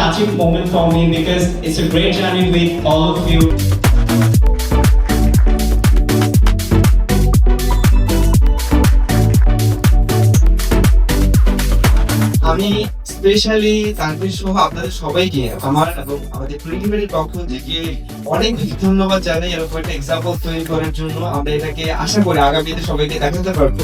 touching moment for me because it's a great journey with all of you. আমি specially Tanvir সহ আপনাদের সবাইকে আমার এবং আমাদের প্রিলিমিনারি পক্ষ থেকে অনেক ধন্যবাদ জানাই এরকম একটা এক্সাম্পল তৈরি করার জন্য। আমরা এটাকে আশা করি আগামীতে সবাইকে দেখাতে পারবো।